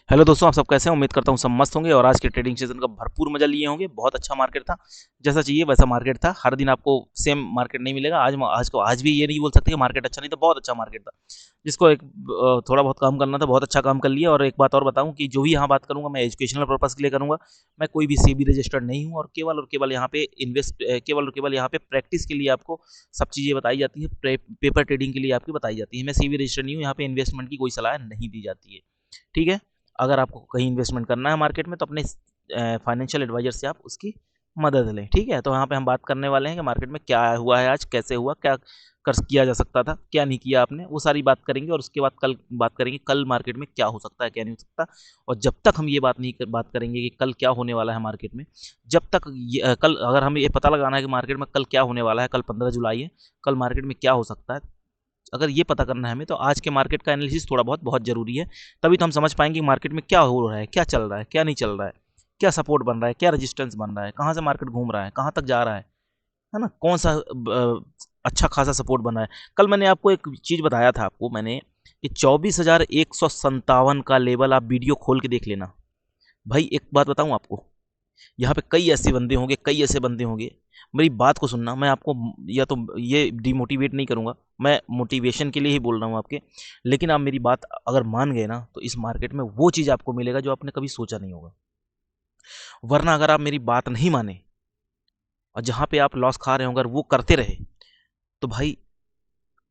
Hello दोस्तों, आप सब कैसे हैं? उम्मीद करता हूँ सब मस्त होंगे और आज के ट्रेडिंग सेशन का भरपूर मजा लिए होंगे। बहुत अच्छा मार्केट था, जैसा चाहिए वैसा मार्केट था। हर दिन आपको सेम मार्केट नहीं मिलेगा। आज भी ये नहीं बोल सकते कि मार्केट अच्छा नहीं था, बहुत अच्छा मार्केट था। जिसको थोड़ा बहुत काम करना था, बहुत अच्छा काम कर लिया। और एक बात और बताऊं कि जो भी यहाँ बात करूंगा मैं एजुकेशनल पर्पज़ के लिए करूंगा। मैं कोई भी सेबी रजिस्टर्ड नहीं हूँ और केवल यहाँ पे केवल और केवल यहाँ पे प्रैक्टिस के लिए आपको सब चीज़ें बताई जाती है। पेपर ट्रेडिंग के लिए आपकी बताई जाती है। मैं सेबी रजिस्टर्ड नहीं हूँ, यहाँ पे इन्वेस्टमेंट की कोई सलाह नहीं दी जाती है। ठीक है। अगर आपको कहीं इन्वेस्टमेंट करना है मार्केट में तो अपने फाइनेंशियल एडवाइजर से आप उसकी मदद लें। ठीक है। तो यहाँ पे हम बात करने वाले हैं कि मार्केट में क्या हुआ है, आज कैसे हुआ, क्या कर किया जा सकता था, क्या नहीं किया आपने, वो सारी बात करेंगे। और उसके बाद कल बात करेंगे कल मार्केट में क्या हो सकता है, क्या नहीं हो सकता। और जब तक हम ये बात करेंगे कि कल क्या होने वाला है मार्केट में, जब तक कल अगर हमें ये पता लगाना है कि मार्केट में कल क्या होने वाला है, कल 15 जुलाई है, कल मार्केट में क्या हो सकता है, अगर ये पता करना है हमें, तो आज के मार्केट का एनालिसिस थोड़ा बहुत बहुत ज़रूरी है। तभी तो हम समझ पाएंगे कि मार्केट में क्या हो रहा है, क्या चल रहा है, क्या नहीं चल रहा है, क्या सपोर्ट बन रहा है, क्या रेजिस्टेंस बन रहा है, कहाँ से मार्केट घूम रहा है, कहाँ तक जा रहा है ना, कौन सा अच्छा खासा सपोर्ट बना है। कल मैंने आपको एक चीज़ बताया था आपको मैंने कि 24,157 का लेवल आप वीडियो खोल के देख लेना। भाई एक बात बताऊं आपको, यहाँ पे कई ऐसे बंदे होंगे। मेरी बात को सुनना, मैं आपको या तो ये डिमोटिवेट नहीं करूँगा, मैं मोटिवेशन के लिए ही बोल रहा हूँ आपके। लेकिन आप मेरी बात अगर मान गए ना, तो इस मार्केट में वो चीज़ आपको मिलेगा जो आपने कभी सोचा नहीं होगा। वरना अगर आप मेरी बात नहीं माने और जहाँ पे आप लॉस खा रहे होंगे, अगर वो करते रहे, तो भाई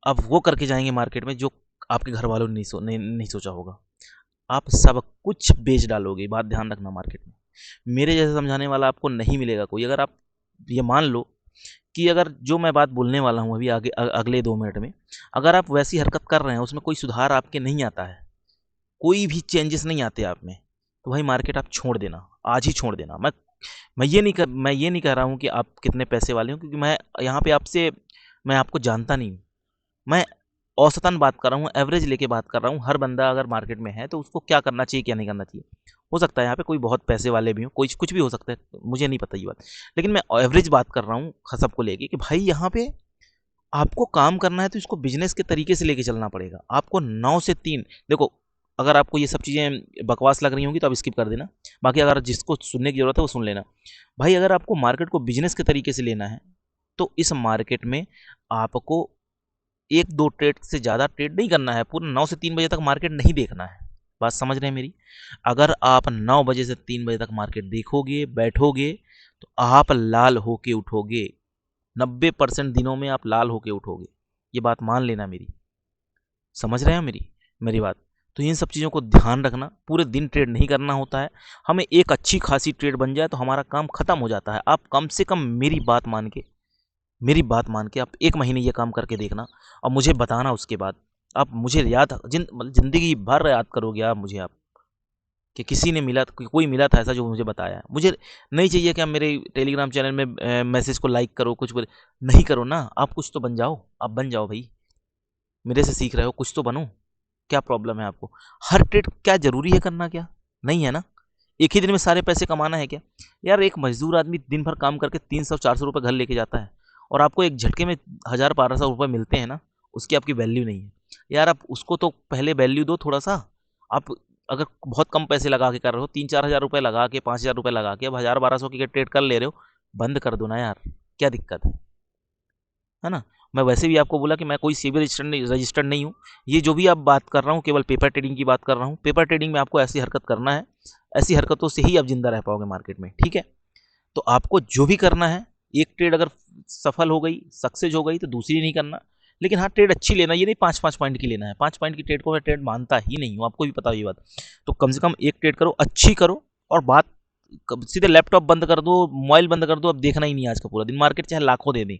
आप वो करके जाएंगे मार्केट में जो आपके घर वालों ने नहीं सोचा होगा। आप सब कुछ बेच डालोगे। बात ध्यान रखना, मार्केट में मेरे जैसे समझाने वाला आपको नहीं मिलेगा कोई। अगर आप ये मान लो कि अगर जो मैं बात बोलने वाला हूँ अभी अगले 2 मिनट में, अगर आप वैसी हरकत कर रहे हैं, उसमें कोई सुधार आपके नहीं आता है, कोई भी चेंजेस नहीं आते आप में, तो भाई मार्केट आप छोड़ देना, आज ही छोड़ देना। मैं ये नहीं कह रहा हूँ कि आप कितने पैसे वाले हो, क्योंकि मैं यहाँ पे आपसे मैं आपको जानता नहीं हूँ। मैं औसतन बात कर रहा हूँ, एवरेज लेके बात कर रहा हूँ। हर बंदा अगर मार्केट में है तो उसको क्या करना चाहिए, क्या नहीं करना चाहिए। हो सकता है यहाँ पे कोई बहुत पैसे वाले भी हो, कोई कुछ भी हो सकता है, मुझे नहीं पता ये बात। लेकिन मैं एवरेज बात कर रहा हूँ सबको लेके कि भाई यहाँ पे आपको काम करना है तो इसको बिजनेस के तरीके से लेके चलना पड़ेगा। आपको 9 से 3 देखो, अगर आपको ये सब चीज़ें बकवास लग रही होंगी तो आप स्किप कर देना। बाकी अगर जिसको सुनने की ज़रूरत है वो सुन लेना। भाई अगर आपको मार्केट को बिजनेस के तरीके से लेना है, तो इस मार्केट में आपको 1-2 ट्रेड से ज़्यादा ट्रेड नहीं करना है। पूरा 9 से 3 बजे तक मार्केट नहीं देखना है। बात समझ रहे हैं मेरी? अगर आप 9 बजे से 3 बजे तक मार्केट देखोगे, बैठोगे, तो आप लाल होके उठोगे। 90% दिनों में आप लाल होके उठोगे। ये बात मान लेना मेरी। समझ रहे हैं मेरी मेरी बात? तो इन सब चीज़ों को ध्यान रखना। पूरे दिन ट्रेड नहीं करना होता है। हमें एक अच्छी खासी ट्रेड बन जाए तो हमारा काम खत्म हो जाता है। आप कम से कम मेरी बात मान के आप 1 महीने ये काम करके देखना और मुझे बताना। उसके बाद आप मुझे मतलब ज़िंदगी भर याद करोगे आप मुझे, आप कि किसी ने मिला, कोई मिला था ऐसा जो मुझे बताया। मुझे नहीं चाहिए कि आप मेरे टेलीग्राम चैनल में मैसेज को लाइक करो, कुछ नहीं करो ना। आप कुछ तो बन जाओ, आप बन जाओ भाई। मेरे से सीख रहे हो, कुछ तो बनो। क्या प्रॉब्लम है आपको? हर ट्रेड क्या ज़रूरी है करना? क्या नहीं है ना? एक ही दिन में सारे पैसे कमाना है क्या? यार एक मजदूर आदमी दिन भर काम करके 300-400 रुपये घर लेके जाता है, और आपको एक झटके में 1000-1200 रुपये मिलते हैं ना, उसकी आपकी वैल्यू नहीं है। यार आप उसको तो पहले वैल्यू दो थोड़ा सा। आप अगर बहुत कम पैसे लगा के कर रहे हो, 3-4 हज़ार रुपये लगा के, 5 हज़ार रुपये लगा के, अब 1000-1200 की ट्रेड कर ले रहे हो, बंद कर दो ना यार। क्या दिक्कत है ना? मैं वैसे भी आपको बोला कि मैं कोई सिविल रजिस्टर्ड नहीं हूँ। ये जो भी आप बात कर रहा हूँ, केवल पेपर ट्रेडिंग की बात कर रहा हूँ। पेपर ट्रेडिंग में आपको ऐसी हरकत करना है, ऐसी हरकतों से ही आप जिंदा रह पाओगे मार्केट में। ठीक है। तो आपको जो भी करना है, एक ट्रेड अगर सफल हो गई, सक्सेस हो गई, तो दूसरी नहीं करना। लेकिन हाँ, ट्रेड अच्छी लेना, ये नहीं 5-5 पॉइंट की लेना है। 5 पॉइंट की ट्रेड को मैं ट्रेड मानता ही नहीं हूँ, आपको भी पता है ये बात। तो कम से कम एक ट्रेड करो, अच्छी करो। और बात सीधे लैपटॉप बंद कर दो, मोबाइल बंद कर दो, अब देखना ही नहीं आज का पूरा दिन मार्केट, चाहे लाखों दे दे।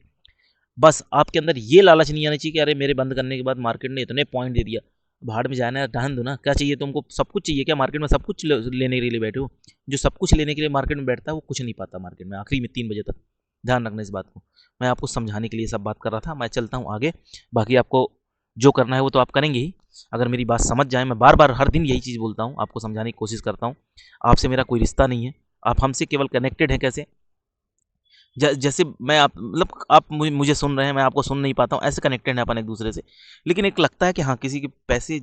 बस आपके अंदर ये लालच नहीं आना चाहिए कि अरे मेरे बंद करने के बाद मार्केट ने इतने पॉइंट दे दिया, भाड़ में जाना है, ढहन दो ना। क्या चाहिए तुमको? सब कुछ चाहिए क्या? मार्केट में सब कुछ लेने के लिए बैठे हो? जो सब कुछ लेने के लिए मार्केट में बैठता है वो कुछ नहीं पाता मार्केट में आखिरी में 3 बजे तक। ध्यान रखना इस बात को। मैं आपको समझाने के लिए सब बात कर रहा था। मैं चलता हूँ आगे। बाकी आपको जो करना है वो तो आप करेंगे ही। अगर मेरी बात समझ जाए, मैं बार बार हर दिन यही चीज़ बोलता हूँ, आपको समझाने की कोशिश करता हूँ। आपसे मेरा कोई रिश्ता नहीं है। आप हमसे केवल कनेक्टेड हैं। कैसे? जैसे मैं आप मतलब आप मुझे सुन रहे हैं, मैं आपको सुन नहीं पाता हूँ, ऐसे कनेक्टेड हैं अपन एक दूसरे से। लेकिन एक लगता है कि हाँ, किसी के पैसे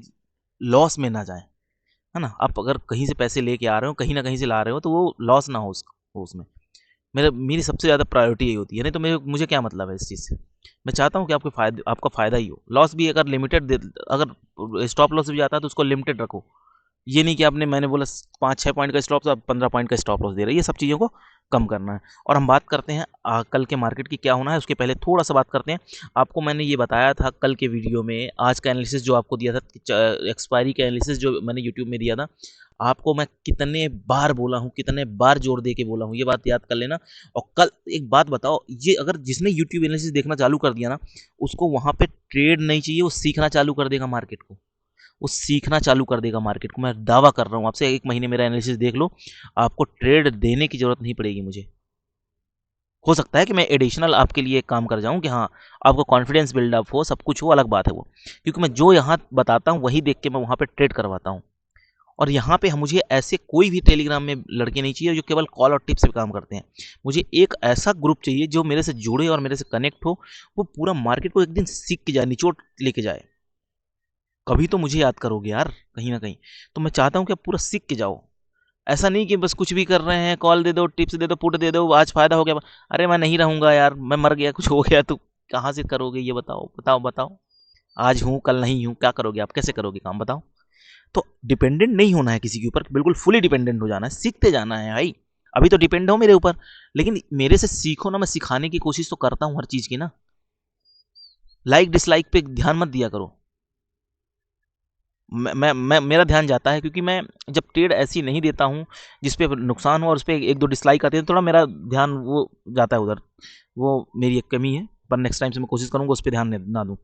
लॉस में ना जाए, है ना? आप अगर कहीं से पैसे लेके आ रहे हो, कहीं न कहीं से ला रहे हो, तो वो लॉस ना हो उसमें। मेरी सबसे ज़्यादा प्रायोरिटी यही होती है, नहीं तो मुझे क्या मतलब है इस चीज़ से। मैं चाहता हूँ कि आपका फ़ायदा ही हो। लॉस भी अगर अगर स्टॉप लॉस भी आता है तो उसको लिमिटेड रखो। ये नहीं कि मैंने बोला 5-6 पॉइंट का स्टॉप, तो आप 15 पॉइंट का स्टॉप लॉस दे रहे हैं। ये सब चीज़ों को कम करना है। और हम बात करते हैं कल के मार्केट की क्या होना है, उसके पहले थोड़ा-सा बात करते हैं। आपको मैंने ये बताया था कल के वीडियो में, आज का एनालिसिस जो आपको दिया था, एक्सपायरी का एनालिसिस जो मैंने यूट्यूब में दिया था, आपको मैं कितने बार बोला हूँ, कितने बार जोर दे के बोला हूँ, ये बात याद कर लेना। और कल एक बात बताओ, ये अगर जिसने यूट्यूब एनालिसिस देखना चालू कर दिया ना, उसको वहाँ पे ट्रेड नहीं चाहिए, वो सीखना चालू कर देगा मार्केट को। वो सीखना चालू कर देगा मार्केट को। मैं दावा कर रहा हूँ आपसे, 1 महीने मेरा एनालिसिस देख लो, आपको ट्रेड देने की ज़रूरत नहीं पड़ेगी मुझे। हो सकता है कि मैं एडिशनल आपके लिए एक काम कर जाऊँ कि हाँ, आपको कॉन्फिडेंस बिल्डअप हो, सब कुछ हो, अलग बात है वो। क्योंकि मैं जो यहाँ बताता हूँ, वही देख के मैं वहाँ पे ट्रेड करवाता हूँ। और यहाँ पे मुझे ऐसे कोई भी टेलीग्राम में लड़के नहीं चाहिए जो केवल कॉल और टिप्स पे काम करते हैं। मुझे एक ऐसा ग्रुप चाहिए जो मेरे से जुड़े और मेरे से कनेक्ट हो, वो पूरा मार्केट को एक दिन सीख के जाए, निचोड़ लेके जाए। कभी तो मुझे याद करोगे यार, कहीं न कहीं। तो मैं चाहता हूँ कि आप पूरा सीख के जाओ। ऐसा नहीं कि बस कुछ भी कर रहे हैं, कॉल दे दो, टिप्स दे दो, पुट दे दो, आज फ़ायदा हो गया। अरे मैं नहीं रहूँगा यार, मैं मर गया, कुछ हो गया तो कहाँ से करोगे ये बताओ? बताओ, बताओ। आज हूँ, कल नहीं हूँ, क्या करोगे आप? कैसे करोगे काम बताओ? तो डिपेंडेंट नहीं होना है किसी के ऊपर, बिल्कुल फुली डिपेंडेंट हो जाना है, सीखते जाना है भाई। अभी तो डिपेंड हो मेरे ऊपर, लेकिन मेरे से सीखो ना, मैं सिखाने की कोशिश तो करता हूँ हर चीज़ की ना। लाइक डिसलाइक पे ध्यान मत दिया करो। मेरा ध्यान जाता है, क्योंकि मैं जब ट्रेड ऐसी नहीं देता हूँ जिस पे नुकसान हो और उस पे 1-2 डिसलाइक आते हैं, तो थोड़ा मेरा ध्यान वो जाता है उधर। वो मेरी एक कमी है, पर नेक्स्ट टाइम से मैं कोशिश करूँगा उस पे ध्यान ना दूँ।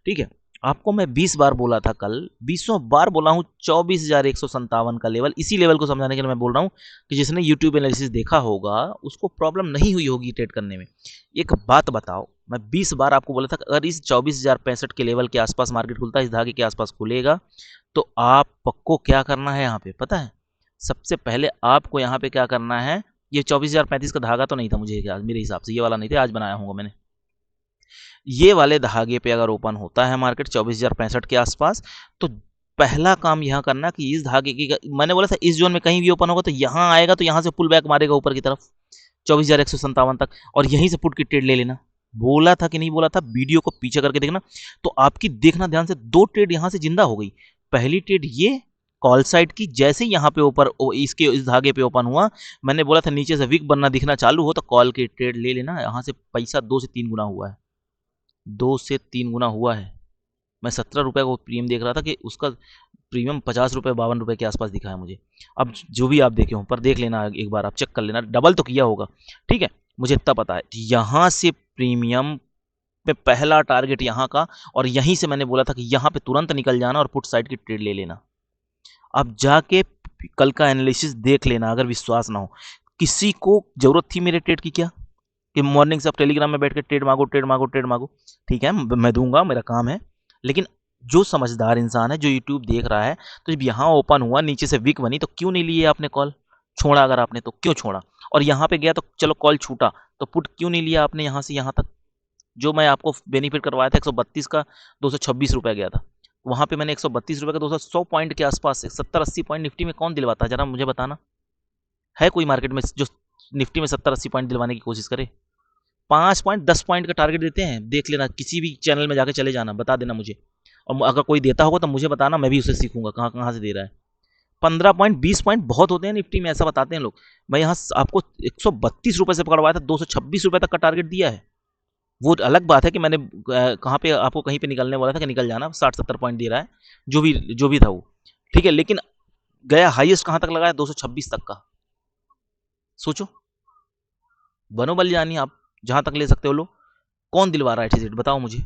ठीक है? आपको मैं 20 बार बोला था कल, बीसों बार बोला हूँ, 24,157 का लेवल, इसी लेवल को समझाने के लिए मैं बोल रहा हूँ कि जिसने यूट्यूब एनालिसिस देखा होगा, उसको प्रॉब्लम नहीं हुई होगी ट्रेड करने में। एक बात बताओ, मैं 20 बार आपको बोला था कि अगर इस 24,065 के लेवल के आसपास मार्केट खुलता है, इस धागे के आसपास खुलेगा, तो आपको क्या करना है यहाँ पे पता है? सबसे पहले आपको यहाँ पे क्या करना है, ये 24,035 का धागा तो नहीं था मुझे याद, मेरे हिसाब से ये वाला नहीं था, आज बनाया होगा मैंने। ये वाले धागे पे अगर ओपन होता है मार्केट 24,065 के आसपास, तो पहला काम यहाँ करना कि इस धागे की, मैंने बोला था इस जोन में कहीं भी ओपन होगा तो यहाँ आएगा, तो यहाँ से पुल बैक मारेगा ऊपर की तरफ 24,157 तक, और यहीं से पुट की ट्रेड ले लेना। बोला था कि नहीं बोला था? वीडियो को पीछे करके देखना। तो आपकी देखना ध्यान से, 2 ट्रेड यहाँ से जिंदा हो गई। पहली ट्रेड ये कॉल साइड की, जैसे ही यहाँ पे ऊपर इसके इस धागे पे ओपन हुआ, मैंने बोला था नीचे से विक बनना दिखना चालू हो तो कॉल की ट्रेड ले लेना। यहाँ से पैसा 2 से 3 गुना हुआ है, 2 से 3 गुना हुआ है। मैं 17 रुपये को प्रीमियम देख रहा था कि उसका प्रीमियम 50 रुपये 52 रुपये के आसपास दिखा है मुझे। अब जो भी आप देखे हो, पर देख लेना एक बार, आप चेक कर लेना, डबल तो किया होगा। ठीक है, मुझे इतना पता है। यहाँ से प्रीमियम पे पहला टारगेट यहाँ का, और यहीं से मैंने बोला था कि यहाँ पे तुरंत निकल जाना और पुट साइड की ट्रेड ले लेना। अब जाके कल का एनालिसिस देख लेना, अगर विश्वास ना हो। किसी को जरूरत थी मेरे ट्रेड की क्या, कि मॉर्निंग से आप टेलीग्राम में बैठ के ट्रेड मांगो, ट्रेड मांगो, ट्रेड मांगो? ठीक है, मैं दूंगा, मेरा काम है। लेकिन जो समझदार इंसान है, जो यूट्यूब देख रहा है, तो जब यहाँ ओपन हुआ, नीचे से विक बनी, तो क्यों नहीं लिए आपने कॉल? छोड़ा अगर आपने तो क्यों छोड़ा? और यहाँ पे गया तो चलो कॉल छूटा, तो पुट क्यों नहीं लिया आपने यहाँ से यहाँ तक? जो मैं आपको बेनिफिट करवाया था 132 का, 226 रुपये गया था। वहाँ पे मैंने 132 रुपये का 200 पॉइंट के आसपास 70-80 पॉइंट निफ्टी में कौन दिलवाता है? जरा मुझे बताना। है कोई मार्केट में जो निफ्टी में 70-80 पॉइंट दिलवाने की कोशिश करे? 5 पॉइंट 10 पॉइंट का टारगेट देते हैं, देख लेना, किसी भी चैनल में जाके चले जाना, बता देना मुझे। और अगर कोई देता होगा तो मुझे बताना, मैं भी उसे सीखूंगा कहाँ कहाँ से दे रहा है। 15 पॉइंट 20 पॉइंट बहुत होते हैं निफ्टी में, ऐसा बताते हैं लोग। मैं यहाँ आपको 132 रुपये से पकड़वाया था, 226 रुपये तक का टारगेट दिया है। वो अलग बात है कि मैंने कहाँ पे आपको कहीं पे निकलने वाला था कि निकल जाना, 60-70 पॉइंट दे रहा है, जो भी था वो। ठीक है, लेकिन गया हाईएस्ट कहाँ तक लगाया? 226 तक का। सोचो, बनो बलियानी आप, जहाँ तक ले सकते हो लो। कौन दिलवा रहा है ऐसी ट्रेड, बताओ मुझे।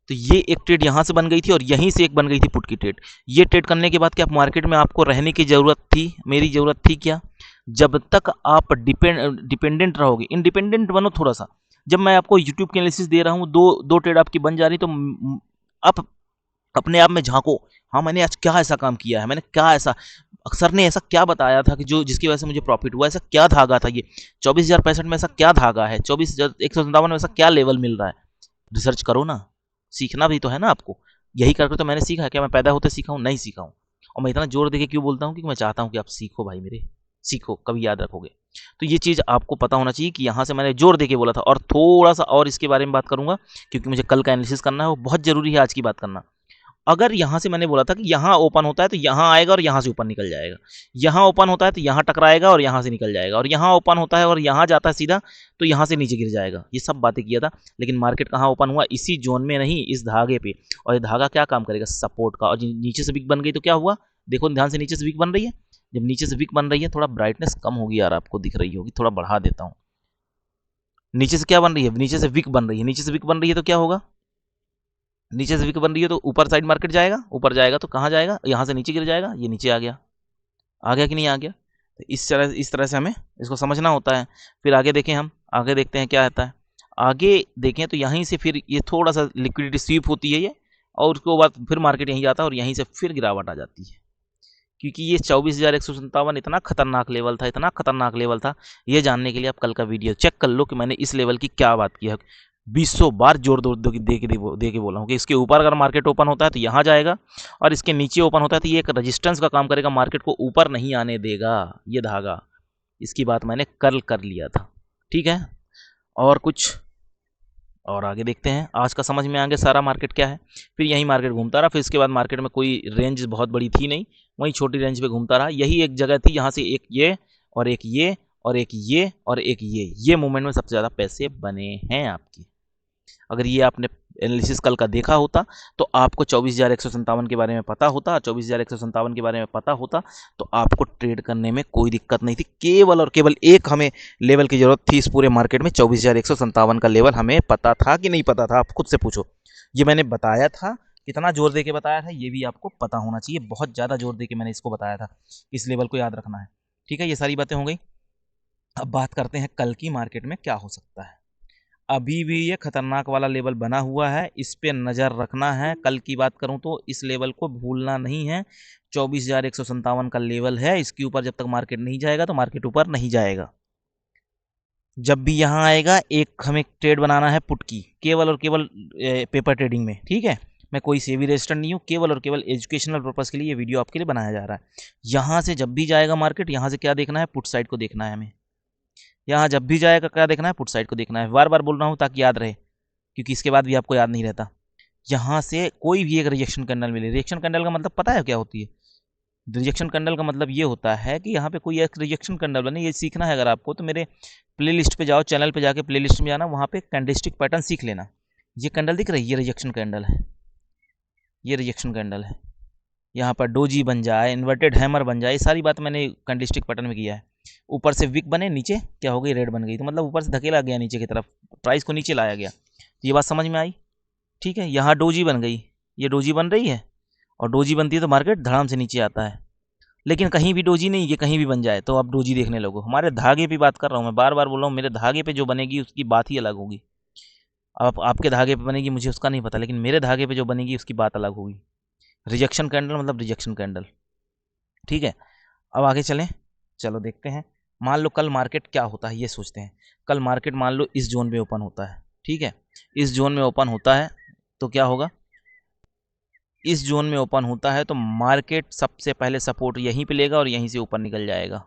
तो ये एक ट्रेड यहाँ से बन गई थी, और यहीं से एक बन गई थी पुट की ट्रेड। ये ट्रेड करने के बाद क्या मार्केट में आपको रहने की ज़रूरत थी? मेरी ज़रूरत थी क्या? जब तक आप डिपेंडेंट रहोगे, इंडिपेंडेंट बनो थोड़ा सा। जब मैं आपको यूट्यूब की एनालिसिस दे रहा हूँ, दो ट्रेड आपकी बन जा रही, तो आप अपने आप में झांको। हाँ, मैंने आज क्या ऐसा काम किया है, मैंने क्या ऐसा, सर ने ऐसा क्या बताया था कि जो जिसकी वजह से मुझे प्रॉफिट हुआ? ऐसा क्या धागा था ये 24,065 में? ऐसा क्या धागा है 24,157 में? ऐसा क्या लेवल मिल रहा है? रिसर्च करो ना, सीखना भी तो है ना आपको। यही करके तो मैंने सीखा है। क्या मैं पैदा होते सीखा हूँ? नहीं सीखा हूँ। और मैं इतना जोर देके क्यों बोलता हूँ, क्योंकि मैं चाहता हूँ कि आप सीखो भाई मेरे, सीखो, कभी याद रखोगे। तो ये चीज़ आपको पता होना चाहिए कि यहाँ से मैंने जोर देके बोला था। और थोड़ा सा और इसके बारे में बात करूँगा, क्योंकि मुझे कल का एनालिसिस करना है, वो बहुत ज़रूरी है आज की बात करना। अगर यहाँ से मैंने बोला था कि यहाँ ओपन होता है तो यहाँ आएगा और यहाँ से ऊपर निकल जाएगा, यहाँ ओपन होता है तो यहाँ टकराएगा और यहाँ से निकल जाएगा, और यहाँ ओपन होता है और यहाँ जाता है सीधा तो यहाँ से नीचे गिर जाएगा, ये सब बातें किया था। लेकिन मार्केट कहाँ ओपन हुआ, इसी जोन में नहीं, इस धागे पे। और ये धागा क्या काम करेगा, सपोर्ट का। और नीचे से विक बन गई तो क्या हुआ, देखो ध्यान से, नीचे से विक बन रही है। जब नीचे से विक बन रही है, थोड़ा ब्राइटनेस कम होगी यार, आपको दिख रही होगी, थोड़ा बढ़ा देता हूँ। नीचे से क्या बन रही है, नीचे से विक बन रही है। नीचे से विक बन रही है तो क्या होगा, नीचे से विक बन रही है तो ऊपर साइड मार्केट जाएगा, ऊपर जाएगा तो कहाँ जाएगा, यहाँ से नीचे गिर जाएगा, ये नीचे आ गया, आ गया कि नहीं आ गया। तो इस तरह से हमें इसको समझना होता है। फिर आगे देखें, हम आगे देखते हैं क्या आता है। आगे देखें तो यहीं से फिर ये थोड़ा सा लिक्विडिटी स्वीप होती है ये, और उसके बाद फिर मार्केट यहीं जाता है और यहीं से फिर गिरावट आ जाती है। क्योंकि ये 24,157 इतना खतरनाक लेवल था, इतना खतरनाक लेवल था। ये जानने के लिए आप कल का वीडियो चेक कर लो कि मैंने इस लेवल की क्या बात की है। 200 बार जोर दे के बोला हूँ कि इसके ऊपर अगर मार्केट ओपन होता है तो यहाँ जाएगा, और इसके नीचे ओपन होता है तो ये एक रेजिस्टेंस का काम करेगा, मार्केट को ऊपर नहीं आने देगा ये धागा। इसकी बात मैंने कल कर लिया था, ठीक है। और कुछ और आगे देखते हैं, आज का समझ में आ गया सारा मार्केट क्या है। फिर यही मार्केट घूमता रहा, फिर इसके बाद मार्केट में कोई रेंज बहुत बड़ी थी नहीं, वहीं छोटी रेंज पे घूमता रहा। यही एक जगह थी, यहाँ से एक ये और एक ये और एक ये और एक ये मूवमेंट में सबसे ज़्यादा पैसे बने हैं आपके। अगर ये आपने एनालिसिस कल का देखा होता तो आपको 24,157 के बारे में पता होता, 24,157 के बारे में पता होता तो आपको ट्रेड करने में कोई दिक्कत नहीं थी। केवल और केवल एक हमें लेवल की जरूरत थी इस पूरे मार्केट में, 24,157 का लेवल हमें पता था कि नहीं पता था, आप खुद से पूछो। ये मैंने बताया था, कितना जोर दे के बताया था ये भी आपको पता होना चाहिए। बहुत ज़्यादा जोर दे के मैंने इसको बताया था, इस लेवल को याद रखना है, ठीक है। ये सारी बातें हो गई। अब बात करते हैं कल की मार्केट में क्या हो सकता है। अभी भी ये खतरनाक वाला लेवल बना हुआ है, इस पे नज़र रखना है। कल की बात करूं तो इस लेवल को भूलना नहीं है। 24,157 का लेवल है, इसके ऊपर जब तक मार्केट नहीं जाएगा तो मार्केट ऊपर नहीं जाएगा। जब भी यहाँ आएगा, एक हमें ट्रेड बनाना है पुट की, केवल और केवल पेपर ट्रेडिंग में, ठीक है। मैं कोई सेबी रजिस्टर्ड नहीं हूँ, केवल और केवल एजुकेशनल पर्पज़ के लिए ये वीडियो आपके लिए बनाया जा रहा है। यहाँ से जब भी जाएगा मार्केट, यहाँ से क्या देखना है, पुट साइड को देखना है हमें। यहाँ जब भी जाएगा क्या देखना है, पुट साइड को देखना है। बार बार बोल रहा हूँ ताकि याद रहे, क्योंकि इसके बाद भी आपको याद नहीं रहता। यहाँ से कोई भी एक रिजेक्शन कैंडल मिले, रिजेक्शन कैंडल का मतलब पता है क्या होती है। रिजेक्शन कैंडल का मतलब ये होता है कि यहाँ पे कोई एक रिजेक्शन कैंडल बने, ये सीखना है अगर आपको तो मेरे प्लेलिस्ट पे जाओ, चैनल पे जाके प्लेलिस्ट में जाना, वहाँ पे कैंडलस्टिक पैटर्न सीख लेना। ये कैंडल दिख रही है, ये रिजेक्शन कैंडल है, ये रिजेक्शन कैंडल है। यहाँ पर डोजी बन जाए, इन्वर्टेड हैमर बन जाए, सारी बात मैंने कैंडलस्टिक पैटर्न में किया है। ऊपर से विक बने, नीचे क्या हो गई, रेड बन गई, तो मतलब ऊपर से धकेला गया नीचे की तरफ, प्राइस को नीचे लाया गया। तो ये बात समझ में आई, ठीक है। यहाँ डोजी बन गई, ये डोजी बन रही है, और डोजी बनती है तो मार्केट धड़ाम से नीचे आता है। लेकिन कहीं भी डोजी नहीं, ये कहीं भी बन जाए तो आप डोजी देखने लगो। हमारे धागे पे बात कर रहा हूँ मैं, बार बार बोल रहा हूँ, मेरे धागे पे जो बनेगी उसकी बात ही अलग होगी। अब आपके धागे पे बनेगी मुझे उसका नहीं पता, लेकिन मेरे धागे पे जो बनेगी उसकी बात अलग होगी। रिजेक्शन कैंडल मतलब रिजेक्शन कैंडल, ठीक है। अब आगे चलें, चलो देखते हैं। मान लो कल मार्केट क्या होता है ये सोचते हैं। कल मार्केट मान लो इस जोन में ओपन होता है, ठीक है। इस जोन में ओपन होता है तो क्या होगा, इस जोन में ओपन होता है तो मार्केट सबसे पहले सपोर्ट यहीं पे लेगा और यहीं से ऊपर निकल जाएगा।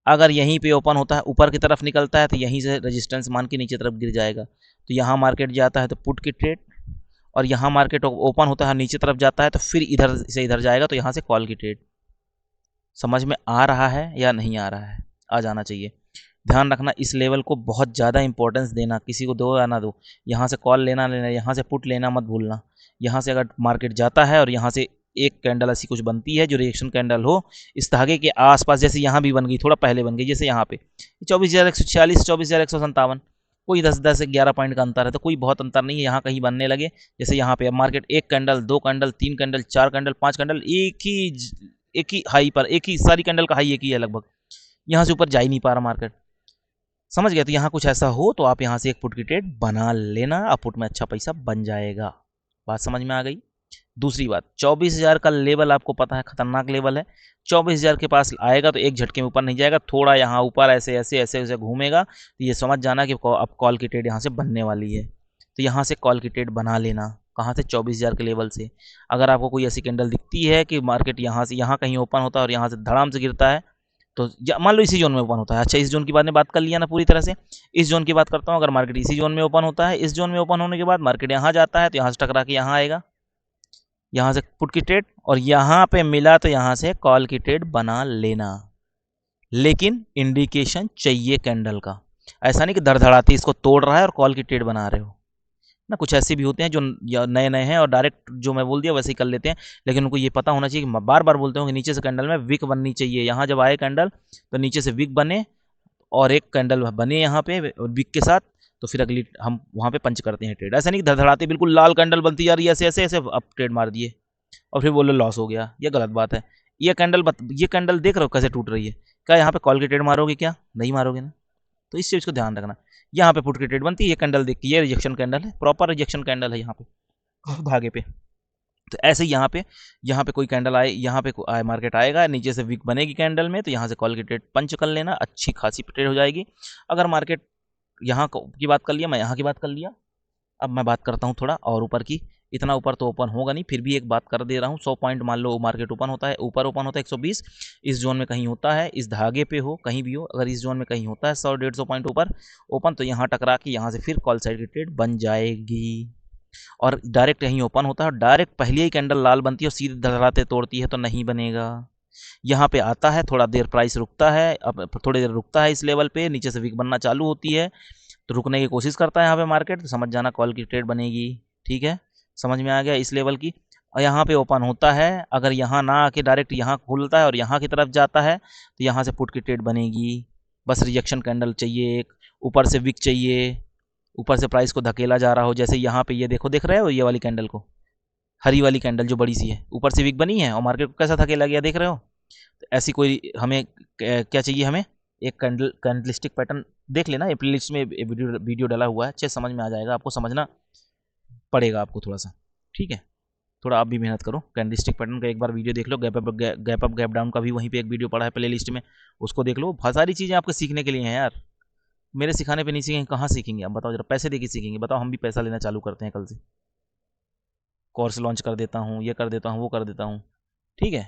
अगर यहीं पे ओपन होता है, ऊपर की तरफ निकलता है तो यहीं से रेजिस्टेंस मान के नीचे तरफ गिर जाएगा। तो यहाँ मार्केट जाता है तो पुट की ट्रेड, और यहाँ मार्केट ओपन होता है नीचे तरफ जाता है तो फिर इधर से इधर जाएगा तो यहाँ से कॉल की ट्रेड। समझ में आ रहा है या नहीं आ रहा है, आ जाना चाहिए। ध्यान रखना, इस लेवल को बहुत ज़्यादा इंपॉर्टेंस देना, किसी को दो या ना दो। यहाँ से कॉल लेना, यहाँ से पुट लेना मत भूलना। यहाँ से अगर मार्केट जाता है और यहाँ से एक कैंडल ऐसी कुछ बनती है जो रिएक्शन कैंडल हो इस धागे के आसपास, जैसे यहाँ भी बन गई, थोड़ा पहले बन गई, जैसे यहाँ पे 24,146, 24,157, कोई 10 से 11 पॉइंट का अंतर है, तो कोई बहुत अंतर नहीं है। यहाँ कहीं बनने लगे, जैसे यहाँ पे अब मार्केट एक कैंडल, दो कैंडल, तीन कैंडल, चार कैंडल, पाँच कैंडल, एक ही हाई पर, एक ही सारी कैंडल का हाई एक ही है लगभग, यहाँ से ऊपर जा ही नहीं पा रहा मार्केट, समझ गए। तो यहाँ कुछ ऐसा हो तो आप यहाँ से एक पुट की ट्रेड बना लेना, आप पुट में अच्छा पैसा बन जाएगा। बात समझ में आ गई। दूसरी बात, 24,000 का लेवल आपको पता है खतरनाक लेवल है। 24,000 के पास आएगा तो एक झटके में ऊपर नहीं जाएगा, थोड़ा यहाँ ऊपर ऐसे ऐसे ऐसे ऐसे घूमेगा, तो ये समझ जाना कि अब कॉल की ट्रेड यहाँ से बनने वाली है। तो यहाँ से कॉल की ट्रेड बना लेना, कहाँ से? 24,000 के लेवल से। अगर आपको कोई ऐसी कैंडल दिखती है कि मार्केट यहाँ से यहाँ कहीं ओपन होता है और यहाँ से धड़ाम से गिरता है, तो मान लो इसी जोन में ओपन होता है। अच्छा, इस जोन की बात कर लिया ना पूरी तरह से। इस जोन की बात करता हूँ, अगर मार्केट इसी जोन में ओपन होता है, इस जोन में ओपन होने के बाद मार्केट यहाँ जाता है तो यहाँ से टकरा के यहाँ आएगा, यहाँ से पुट की ट्रेड, और यहाँ पे मिला तो यहाँ से कॉल की ट्रेड बना लेना। लेकिन इंडिकेशन चाहिए कैंडल का, ऐसा नहीं कि धड़धड़ाती इसको तोड़ रहा है और कॉल की ट्रेड बना रहे हो ना। कुछ ऐसे भी होते हैं जो नए नए हैं और डायरेक्ट जो मैं बोल दिया वैसे ही कर लेते हैं, लेकिन उनको ये पता होना चाहिए कि बार बार बोलते हो कि नीचे से कैंडल में विक बननी चाहिए। यहाँ जब आए कैंडल तो नीचे से विक बने और एक कैंडल बने यहाँ पे विक के साथ, तो फिर अगली हम वहाँ पे पंच करते हैं ट्रेड। ऐसा नहीं कि धड़धड़ाते बिल्कुल लाल कैंडल बनती जा रही है ऐसे ऐसे ऐसे अब ट्रेड मार दिए और फिर बोलो लॉस हो गया, ये गलत बात है। ये कैंडल देख रहे हो कैसे टूट रही है, क्या यहाँ पे कॉल की ट्रेड मारोगे? क्या नहीं मारोगे ना। तो इस चीज़ को ध्यान रखना। यहाँ पे पुट की ट्रेड बनती है, ये कैंडल देखिए, ये रिजेक्शन कैंडल है, प्रॉपर रिजेक्शन कैंडल है यहाँ पे धागे पे। तो ऐसे ही यहाँ पे कोई कैंडल आए, यहाँ पे मार्केट आएगा, नीचे से वीक बनेगी कैंडल में, तो यहाँ से कॉल की ट्रेड पंच कर लेना, अच्छी खासी ट्रेड हो जाएगी। अगर मार्केट यहाँ की बात कर लिया, मैं यहाँ की बात कर लिया, अब मैं बात करता हूँ थोड़ा और ऊपर की। इतना ऊपर तो ओपन होगा नहीं, फिर भी एक बात कर दे रहा हूँ। 100 पॉइंट मान लो मार्केट ओपन होता है, ऊपर ओपन होता है 120, इस जोन में कहीं होता है, इस धागे पे हो कहीं भी हो, अगर इस जोन में कहीं होता है 100-150 पॉइंट ऊपर ओपन, तो यहाँ टकरा के यहाँ से फिर कॉल साइड की ट्रेड बन जाएगी। और डायरेक्ट यहीं ओपन होता है और डायरेक्ट पहले ही कैंडल लाल बनती है और सीधे धड़ाते तोड़ती है तो नहीं बनेगा। यहाँ पे आता है, थोड़ा देर प्राइस रुकता है, अब थोड़ी देर रुकता है इस लेवल पे, नीचे से वीक बनना चालू होती है तो रुकने की कोशिश करता है यहाँ पे मार्केट, तो समझ जाना कॉल की ट्रेड बनेगी। ठीक है, समझ में आ गया इस लेवल की। और यहाँ पे ओपन होता है, अगर यहाँ ना आके डायरेक्ट यहाँ खुलता है और यहाँ की तरफ जाता है तो यहाँ से पुट की ट्रेड बनेगी। बस रिजेक्शन कैंडल चाहिए, एक ऊपर से विक चाहिए, ऊपर से प्राइस को धकेला जा रहा हो। जैसे यहाँ पे ये देखो, देख रहे हो ये वाली कैंडल को, हरी वाली कैंडल जो बड़ी सी है, ऊपर से विक बनी है और मार्केट को कैसा धकेला गया, देख रहे हो। तो ऐसी कोई हमें क्या चाहिए, हमें एक कैंडलिस्टिक पैटर्न देख लेना, ये प्लेलिस्ट में वीडियो डाला हुआ है, अच्छे समझ में आ जाएगा, आपको समझना पड़ेगा आपको थोड़ा सा। ठीक है, थोड़ा आप भी मेहनत करो, कैंडलिस्टिक पैटर्न का एक बार वीडियो देख लो, गैप अप गैप डाउन का भी वहीं पे एक वीडियो पड़ा है प्ले लिस्ट में, उसको देख लो। बहुत सारी चीज़ें आपको सीखने के लिए हैं यार, मेरे सिखाने पे नहीं सीखेंगे कहाँ सीखेंगे आप बताओ जरा, पैसे दे के सीखेंगे बताओ, हम भी पैसा लेना चालू करते हैं कल से, कोर्स लॉन्च कर देता हूँ, ये कर देता हूँ, वो कर देता हूँ। ठीक है,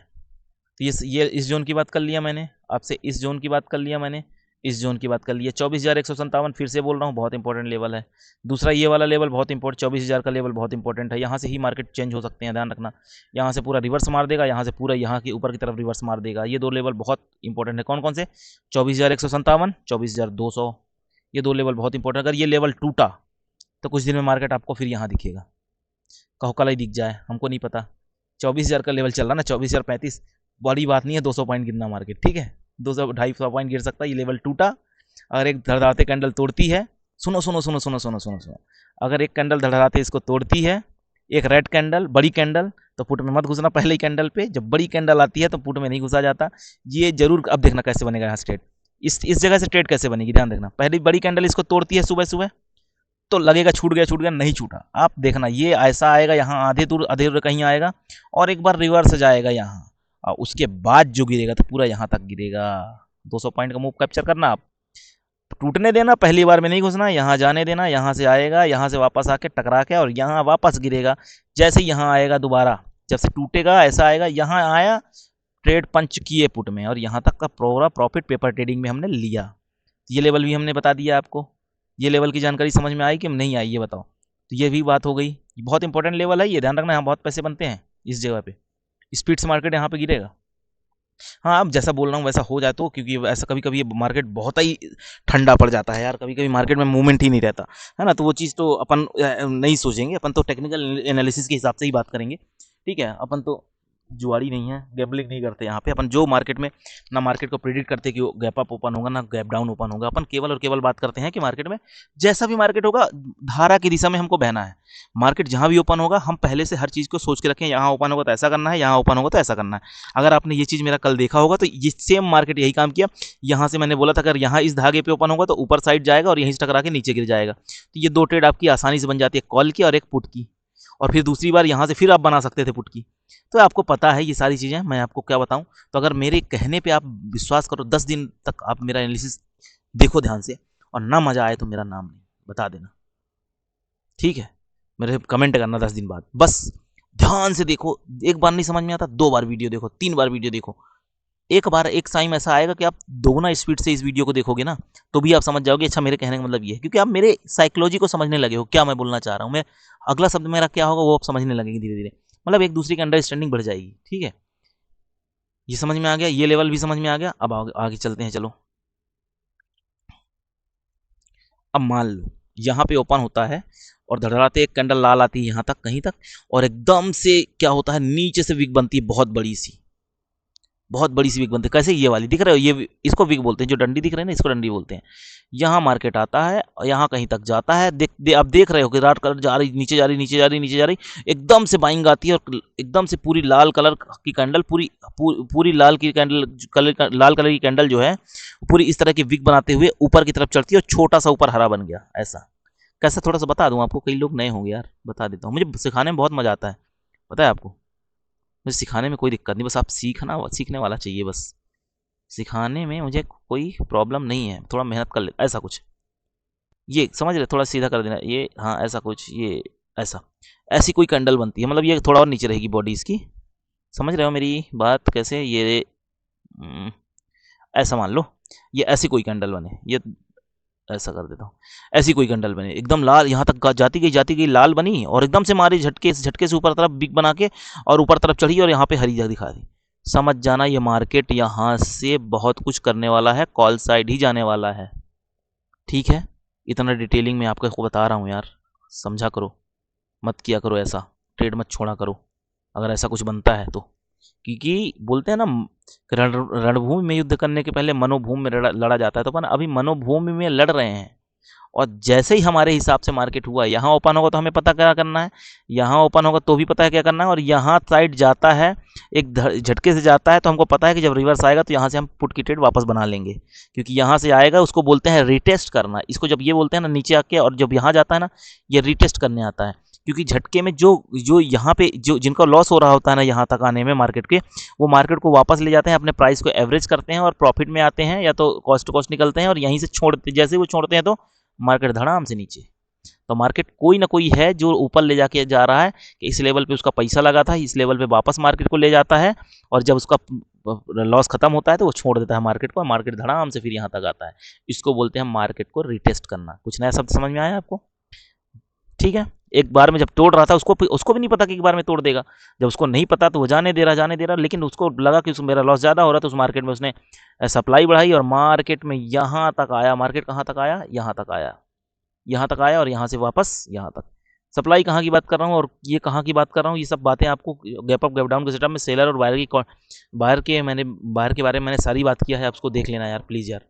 तो ये इस जोन की बात कर लिया मैंने आपसे, इस जोन की बात कर लिया मैंने, इस जोन की बात कर लिया। 24,157 फिर से बोल रहा हूँ, बहुत इंपॉर्टेंट लेवल है। दूसरा ये वाला लेवल बहुत इंपॉर्टेंट, 24,000 का लेवल बहुत इंपॉर्टेंट है, यहाँ से ही मार्केट चेंज हो सकते हैं, ध्यान रखना। यहाँ से पूरा रिवर्स मार देगा, यहाँ से पूरा यहाँ की ऊपर की तरफ रिवर्स मार देगा। ये दो लेवल बहुत इंपॉर्टेंट है। कौन कौन से? 24,157, 24,200, ये दो लेवल बहुत इंपॉर्टेंट। अगर ये लेवल टूटा तो कुछ दिन में मार्केट आपको फिर यहाँ दिखेगा, कहो कल ही दिख जाए, हमको नहीं पता। 24,000 का लेवल चल रहा ना, 24,035, बड़ी बात नहीं है 200 पॉइंट गिरना मार्केट, ठीक है, 200-250 पॉइंट गिर सकता है। ये लेवल टूटा, अगर एक धड़धड़ाते कैंडल तोड़ती है, सुनो सुनो सुनो सुनो सुनो सुनो सुनो, अगर एक कैंडल धड़धड़ाते इसको तोड़ती है, एक रेड कैंडल, बड़ी कैंडल, तो पुट में मत घुसना पहले ही कैंडल पे। जब बड़ी कैंडल आती है तो पुट में नहीं घुसा जाता। ये जरूर अब देखना कैसे बनेगा यहाँ से ट्रेड, इस जगह से ट्रेड कैसे बनेगी, ध्यान देखना। पहली बड़ी कैंडल इसको तोड़ती है सुबह सुबह, तो लगेगा छूट गया, नहीं छूटा। आप देखना ये ऐसा आएगा, यहाँ आधे दूर कहीं आएगा और एक बार रिवर्स जाएगा यहाँ, और उसके बाद जो गिरेगा तो पूरा यहाँ तक गिरेगा। 200 पॉइंट का मूव कैप्चर करना, आप टूटने देना, पहली बार में नहीं घुसना, यहाँ जाने देना, यहाँ से आएगा, यहाँ से वापस आके टकरा के और यहाँ वापस गिरेगा। जैसे यहाँ आएगा दोबारा, जब से टूटेगा ऐसा आएगा, यहाँ आया, ट्रेड पंच किए पुट में और यहाँ तक का पूरा प्रॉफिट पेपर ट्रेडिंग में हमने लिया। ये लेवल भी हमने बता दिया आपको। ये लेवल की जानकारी समझ में आई कि नहीं आई, ये बताओ। तो ये भी बात हो गई, बहुत इंपॉर्टेंट लेवल है ये, ध्यान रखना, यहाँ बहुत पैसे बनते हैं इस जगह पे। स्पीड से मार्केट यहाँ पे गिरेगा। हाँ, अब जैसा बोल रहा हूँ वैसा हो जाए तो, क्योंकि ऐसा कभी कभी मार्केट बहुत ही ठंडा पड़ जाता है यार, कभी कभी मार्केट में मूवमेंट ही नहीं रहता है ना, तो वो चीज़ तो अपन नहीं सोचेंगे, अपन तो टेक्निकल एनालिसिस के हिसाब से ही बात करेंगे। ठीक है, अपन तो जुआड़ी नहीं है, गैम्बलिंग नहीं करते यहाँ पे अपन। जो मार्केट में ना मार्केट को प्रेडिक्ट करते कि गैप अप ओपन होगा ना गैप डाउन ओपन होगा, अपन केवल और केवल बात करते हैं कि मार्केट में जैसा भी मार्केट होगा धारा की दिशा में हमको बहना है। मार्केट जहाँ भी ओपन होगा हम पहले से हर चीज़ को सोच के रखें, यहाँ ओपन होगा तो ऐसा करना है, यहाँ ओपन होगा तो ऐसा करना है। अगर आपने ये चीज़ मेरा कल देखा होगा तो ये सेम मार्केट यही काम किया। यहाँ से मैंने बोला था अगर यहाँ इस धागे पे ओपन होगा तो ऊपर साइड जाएगा और यहीं से टकरा के नीचे गिर जाएगा। तो ये दो ट्रेड आपकी आसानी से बन जाती है, कॉल की और एक पुट की, और फिर दूसरी बार यहाँ से फिर आप बना सकते थे पुट की। तो आपको पता है ये सारी चीज़ें, मैं आपको क्या बताऊं। तो अगर मेरे कहने पे आप विश्वास करो, 10 दिन तक आप मेरा एनालिसिस देखो ध्यान से, और ना मज़ा आए तो मेरा नाम नहीं बता देना, ठीक है। मेरे कमेंट करना 10 दिन बाद, बस ध्यान से देखो। एक बार नहीं समझ में आता, 2 बार वीडियो देखो, 3 बार वीडियो देखो। एक बार एक टाइम ऐसा आएगा कि आप दोगुना स्पीड से इस वीडियो को देखोगे ना, तो भी आप समझ जाओगे अच्छा मेरे कहने का मतलब ये है, क्योंकि आप मेरे साइकोलॉजी को समझने लगे हो, क्या मैं बोलना चाह रहा हूँ, मैं अगला शब्द मेरा क्या होगा वो आप समझने लगेंगे धीरे धीरे, मतलब एक दूसरे की अंडरस्टैंडिंग बढ़ जाएगी। ठीक है, ये समझ में आ गया, ये लेवल भी समझ में आ गया। अब आगे चलते हैं, चलो। अब मान लो यहाँ पे ओपन होता है और धड़धड़ाते एक कैंडल लाल आती है यहाँ तक, कहीं तक, और एकदम से क्या होता है, नीचे से विक बनती है बहुत बड़ी सी, बहुत बड़ी सी विक बनती है। कैसे, ये वाली दिख रहे हो, ये इसको विक बोलते हैं, जो डंडी दिख रहे हैं ना, इसको डंडी बोलते हैं। यहाँ मार्केट आता है और यहाँ कहीं तक जाता है, आप देख रहे हो कि रात कलर जा रही, नीचे जा रही, नीचे जा रही, नीचे जा रही, एकदम से बाइंग आती है और एकदम से पूरी लाल कलर की कैंडल, पूरी लाल की कैंडल, लाल कलर की कैंडल जो है पूरी इस तरह की विक बनाते हुए ऊपर की तरफ चढ़ती है, और छोटा सा ऊपर हरा बन गया ऐसा। कैसा, थोड़ा सा बता दूं आपको, कई लोग नए होंगे यार, बता देता हूँ, मुझे सिखाने में बहुत मजा आता है, पता है आपको। मुझे सिखाने में कोई दिक्कत नहीं, बस आप सीखने वाला चाहिए बस। सिखाने में मुझे कोई प्रॉब्लम नहीं है, थोड़ा मेहनत कर ले, ऐसा कुछ, ये समझ रहे, थोड़ा सीधा कर देना ये, हाँ ऐसा कुछ, ये ऐसा, ऐसी कोई कैंडल बनती है, मतलब ये थोड़ा और नीचे रहेगी बॉडी इसकी। समझ रहे हो मेरी बात कैसे, ये ऐसा मान लो, ये ऐसी कोई कैंडल बने, ये ऐसा कर देता हूँ, ऐसी कोई कैंडल बनी एकदम लाल, यहाँ तक जाती गई लाल बनी, और एकदम से मारी झटके से ऊपर तरफ बिग बना के, और ऊपर तरफ चढ़ी और यहाँ पे हरी जगह दिखा दी। समझ जाना ये मार्केट यहाँ से बहुत कुछ करने वाला है, कॉल साइड ही जाने वाला है। ठीक है, इतना डिटेलिंग में आपको बता रहा हूँ यार, समझा करो, मत किया करो ऐसा, ट्रेड मत छोड़ा करो अगर ऐसा कुछ बनता है तो। क्योंकि बोलते हैं ना, रणभूमि में युद्ध करने के पहले मनोभूमि में लड़ा जाता है, तो अपन अभी मनोभूमि में लड़ रहे हैं। और जैसे ही हमारे हिसाब से मार्केट हुआ, यहाँ ओपन होगा तो हमें पता क्या करना है, यहाँ ओपन होगा तो भी पता है क्या करना है, और यहाँ साइड जाता है एक झटके से जाता है, तो हमको पता है कि जब रिवर्स आएगा तो यहाँ से हम पुट की ट्रेड वापस बना लेंगे, क्योंकि यहाँ से आएगा, उसको बोलते हैं रिटेस्ट करना। इसको जब ये बोलते हैं ना नीचे आके, और जब यहाँ जाता है ना, ये रिटेस्ट करने आता है, क्योंकि झटके में जो जो यहाँ पे जो जिनका लॉस हो रहा होता है ना यहाँ तक आने में मार्केट के, वो मार्केट को वापस ले जाते हैं, अपने प्राइस को एवरेज करते हैं और प्रॉफिट में आते हैं, या तो कॉस्ट टू कॉस्ट निकलते हैं, और यहीं से छोड़ते, जैसे वो छोड़ते हैं तो मार्केट धड़ाम से नीचे। तो मार्केट कोई ना कोई है जो ऊपर ले जाके जा रहा है, कि इस लेवल पे उसका पैसा लगा था, इस लेवल पे वापस मार्केट को ले जाता है, और जब उसका लॉस खत्म होता है तो वो छोड़ देता है मार्केट को, और मार्केट धड़ाम से फिर यहाँ तक आता है। इसको बोलते हैं मार्केट को रिटेस्ट करना। कुछ नया शब्द समझ में आया आपको? ठीक है, एक बार में जब तोड़ रहा था, उसको भी नहीं पता कि एक बार में तोड़ देगा, जब उसको नहीं पता तो वो जाने दे रहा, लेकिन उसको लगा कि मेरा लॉस ज़्यादा हो रहा, तो उस मार्केट में उसने सप्लाई बढ़ाई, और मार्केट में यहाँ तक आया, मार्केट कहाँ तक आया, यहाँ तक आया, यहाँ तक आया, और यहाँ से वापस यहाँ तक। सप्लाई कहाँ की बात कर रहा हूँ और ये कहाँ की बात कर रहा हूँ, ये सब बातें आपको गैप अप गैप डाउन के सेटअप में सेलर और बायर के बारे में मैंने सारी बात किया है, आपको देख लेना यार प्लीज़ यार।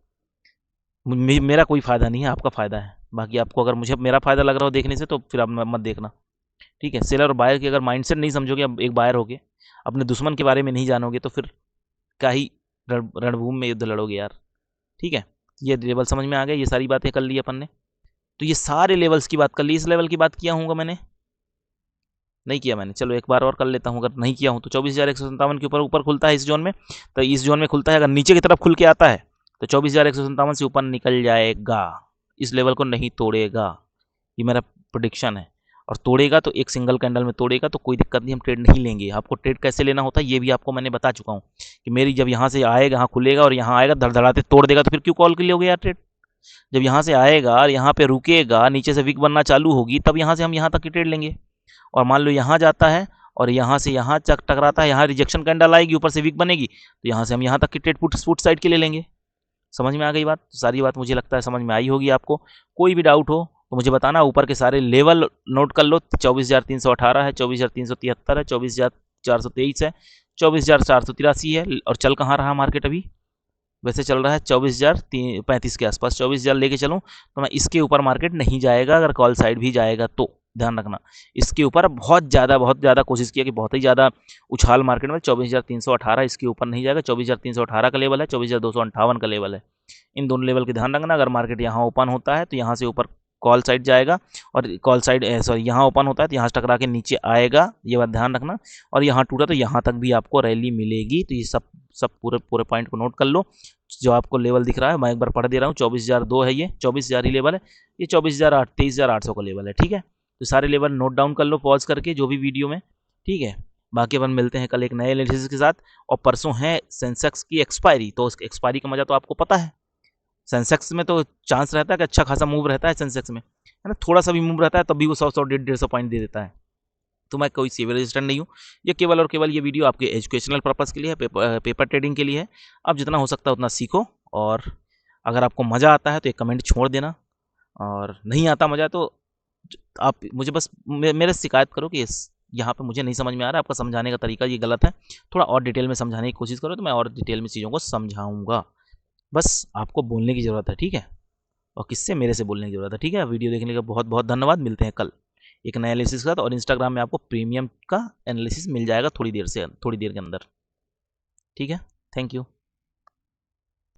मेरा कोई फ़ायदा नहीं है, आपका फ़ायदा है। बाकी आपको अगर मुझे मेरा फ़ायदा लग रहा हो देखने से, तो फिर आप मत देखना। ठीक है, सेलर और बायर की अगर माइंडसेट नहीं समझोगे, अब एक बायर होगे, अपने दुश्मन के बारे में नहीं जानोगे, तो फिर क्या ही रणभूमि में युद्ध लड़ोगे यार। ठीक है, ये लेवल समझ में आ गया, ये सारी बातें कर ली अपन ने। तो ये सारे लेवल्स की बात कर ली, इस लेवल की बात किया हूँ मैंने, नहीं किया मैंने, चलो एक बार और कर लेता हूँ। अगर नहीं किया हूँ तो 24,157 के ऊपर खुलता है इस जोन में, तो इस जोन में खुलता है, अगर नीचे की तरफ खुल के आता है तो 24,157 से ऊपर निकल जाएगा, इस लेवल को नहीं तोड़ेगा, ये मेरा प्रोडिक्शन है। और तोड़ेगा तो एक सिंगल कैंडल में तोड़ेगा, तो कोई दिक्कत नहीं, हम ट्रेड नहीं लेंगे। आपको ट्रेड कैसे लेना होता है ये भी आपको मैंने बता चुका हूँ, कि मेरी जब यहाँ से आएगा, यहाँ खुलेगा और यहाँ आएगा धड़धड़ाते तोड़ देगा, तो फिर क्यों कॉल कर लोगे यार ट्रेड। जब यहाँ से आएगा और यहाँ पे रुकेगा, नीचे से विक बनना चालू होगी, तब यहाँ से हम यहाँ तक की ट्रेड लेंगे। और मान लो यहाँ जाता है और यहाँ से यहाँ टकराता है, यहाँ रिजेक्शन कैंडल आएगी, ऊपर से वीक बनेगी, तो यहाँ से हम यहाँ तक की ट्रेड पुट साइड के लिए लेंगे। समझ में आ गई बात? सारी बात मुझे लगता है समझ में आई होगी आपको। कोई भी डाउट हो तो मुझे बताना। ऊपर के सारे लेवल नोट कर लो, 24,318 है, 24,373 है, 24,423 है, 24,483 है। और चल कहाँ रहा मार्केट अभी? वैसे चल रहा है 24,035 के आसपास। 24,000 लेके चलूँ तो मैं इसके ऊपर मार्केट नहीं जाएगा, अगर कॉल साइड भी जाएगा तो ध्यान रखना। इसके ऊपर बहुत ज़्यादा कोशिश किया कि बहुत ही ज़्यादा उछाल मार्केट में, 24,318 इसके ऊपर नहीं जाएगा। 24,318 का लेवल है, 24,258 का लेवल है। इन दोनों लेवल के ध्यान रखना। अगर मार्केट यहाँ ओपन होता है तो यहाँ से ऊपर कॉल साइड जाएगा, और कॉल साइड सॉरी यहाँ ओपन होता है तो यहाँ से टकरा के नीचे आएगा, ये बात ध्यान रखना। और यहाँ टूटा तो यहाँ तक भी आपको रैली मिलेगी। तो ये सब पूरे पॉइंट को नोट कर लो। जो आपको लेवल दिख रहा है मैं एक बार पढ़ दे रहा हूँ, 24,002 है, ये 24,000 ही लेवल है, ये 24,008 23,800 का लेवल है। ठीक है, तो सारे लेवल नोट डाउन कर लो पॉज करके जो भी वीडियो में, ठीक है। बाकी अपन मिलते हैं कल एक नए एनालिसिस के साथ। और परसों है सेंसेक्स की एक्सपायरी, तो उस एक्सपायरी का मजा तो आपको पता है। सेंसेक्स में तो चांस रहता है कि अच्छा खासा मूव रहता है सेंसेक्स में, है ना, थोड़ा सा भी मूव रहता है तब भी वो 100 150 पॉइंट दे देता है। तो मैं कोई सिविल रजिस्टर नहीं हूँ, ये केवल और केवल ये वीडियो आपके एजुकेशनल पर्पज़ के लिए है, पेपर ट्रेडिंग के लिए है। आप जितना हो सकता है उतना सीखो, और अगर आपको मज़ा आता है तो एक कमेंट छोड़ देना, और नहीं आता मज़ा तो आप मुझे बस मेरे शिकायत करो कि यहाँ पे मुझे नहीं समझ में आ रहा है, आपका समझाने का तरीका ये गलत है, थोड़ा और डिटेल में समझाने की कोशिश करो तो मैं और डिटेल में चीज़ों को समझाऊंगा। बस आपको बोलने की ज़रूरत है, ठीक है, और किससे, मेरे से बोलने की ज़रूरत है, ठीक है। वीडियो देखने का बहुत बहुत धन्यवाद। मिलते हैं कल एक नए एनालिसिस के साथ, और इंस्टाग्राम में आपको प्रीमियम का एनालिसिस मिल जाएगा थोड़ी देर के अंदर, ठीक है। Thank you.